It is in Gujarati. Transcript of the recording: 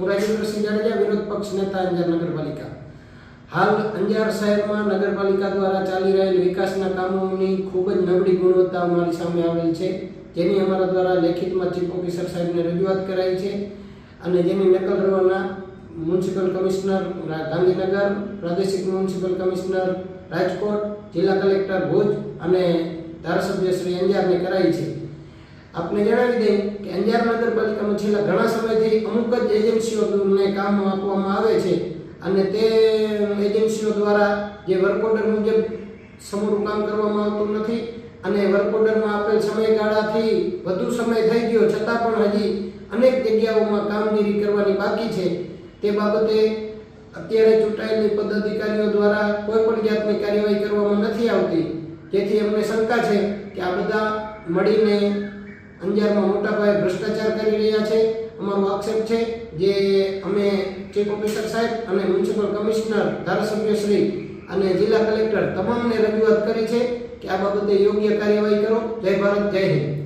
રાજેન્દ્રસિંહ જાડેજા, વિરોધ પક્ષ નેતા, અંજાર નગરપાલિકા। હાલ અંજાર શહેરમાં નગરપાલિકા દ્વારા ચાલી રહેલ વિકાસના કામોની ખૂબ જ નબળી ગુણવત્તા અમારી સામે આવેલ છે, જેની અમારા દ્વારા લેખિતમાં ચીફ ઓફિસર સાહેબને રજૂઆત કરાઈ છે અને જેની નકલ રવાના મ્યુનિસિપલ કમિશનર ગાંધીનગર, પ્રાદેશિક મ્યુનિસિપલ કમિશનર રાજકોટ, જિલ્લા કલેક્ટર ભુજ અને ધારાસભ્ય શ્રી અંજારને કરાઈ છે। આપને જણાવી દઈએ કે અંજાર નગરપાલિકામાં છેલ્લા ઘણા સમયથી અમુક જ એજન્સીઓને કામ આપવામાં આવે છે અને તે એજન્સીઓ દ્વારા જે વર્ક ઓર્ડર મુજબ સમૂરું કામ કરવામાં આવતું નથી અને વર્ક ઓર્ડરમાં આપેલ સમયગાળાથી વધુ સમય થઈ ગયો છતાં પણ હજી અનેક જગ્યાઓમાં કામગીરી કરવાની બાકી છે। તે બાબતે અત્યારે ચૂંટાયેલી પદાધિકારીઓ દ્વારા કોઈ પણ જાતની કાર્યવાહી કરવામાં નથી આવતી, જેથી અમને શંકા છે કે આ બધા મળીને અંજારમાં મોટા પાયે ભ્રષ્ટાચાર કરી રહ્યા છે। અમારો આક્ષેપ છે જે અમે ચીફ ઓફિસર સાહેબ અને મ્યુનિસિપલ કમિશનર, ધારાસભ્યશ્રી અને જિલ્લા કલેક્ટર તમામને રજૂઆત કરી છે કે આ બાબતે યોગ્ય કાર્યવાહી કરો। જય ભારત, જય હિન્દ।